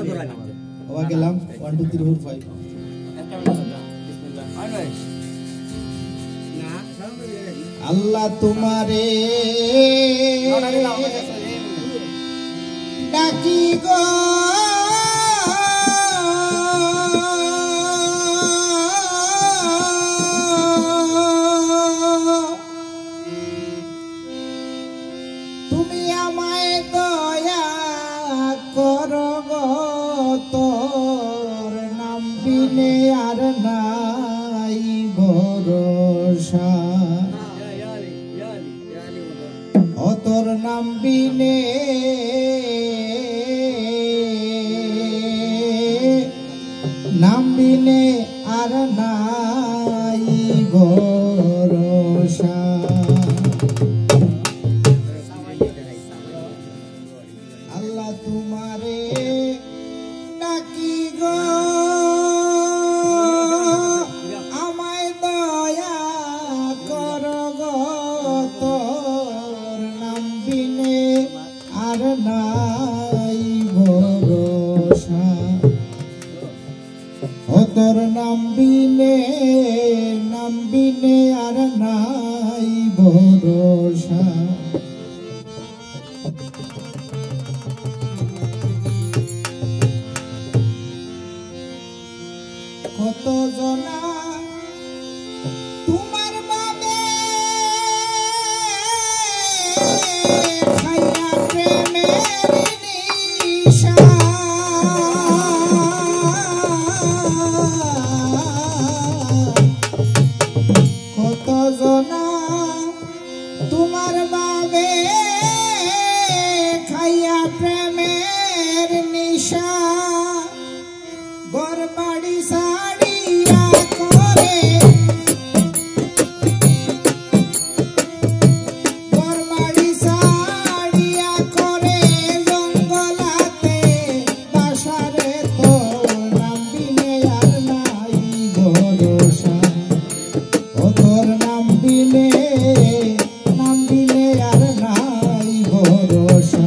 আবার গেলাম 1 2 3 4 5 আল্লাহ তোমারে ডাকি গো তুমি আমায় দয়া করো গো তোর নাম বিনে আর নাই ভরসা ও তোর নাম বিনে আর নাই ভরসা আল্লাহ তোমারে ডাকি গো আমায় দয়া করো গো তোর নাম বিনে আর নাই ভরসা ও তোর নাম বিনে আর নাই ভরসা কত জনা তোমার বাবে খাইয়া প্রেমের নিশা কত জনা তোমার বাবে খাইয়া প্রেমের নিশা ঘর বাড়ি সাড়িয়া করে ঘর বাড়ি সাড়িয়া করে জঙ্গলাতে বাসারে তো নাম বিনে আর নাই ভরসা ও তোর নাম বিনে আর নাই ভরসা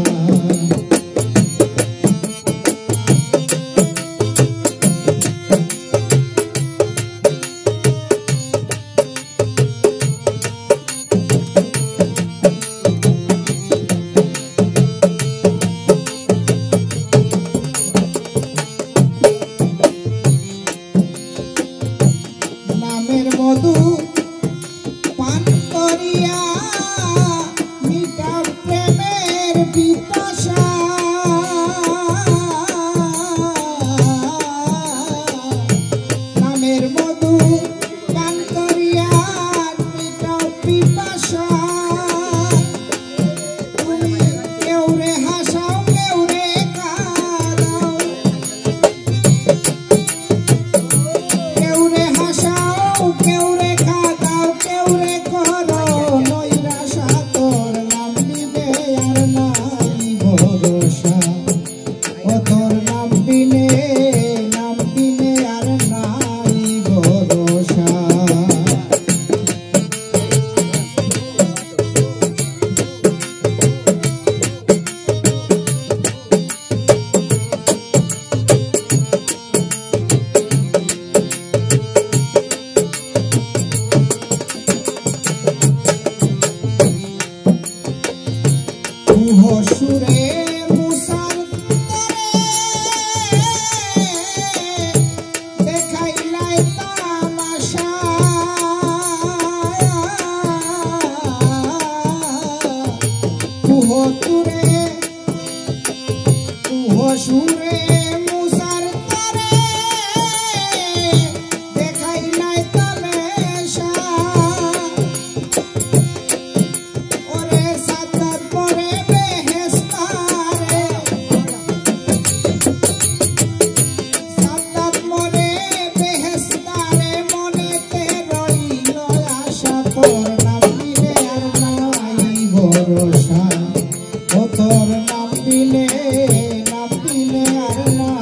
নামের মধু পান করিয়া মিটা প্রেমের পিপাসা নামের মধু পান করিয়া মিটা পিপাসা তুমি কেউ রে হাসাও কেউ রে কাঁদাও কেউ রে হাসাও কেউ রে কাঁদাও কেউ রে করো নৈরাশা তোর নাম বিনে আর নাই ভরসা ও তোর নাম বিনে আর নাই ভরসা সুরে মুসার দেখাইলাই তামাশা সুরে মুসার তরে দেখাইলাই তামাশা ওরে সাতার পরে বেহেস্তারে সাতার মরে বেহেস্তারে মনেতে রইল আশা তোর নাম বিনে আর নাই ভরসা ও তোর নাম বিনে আর নাই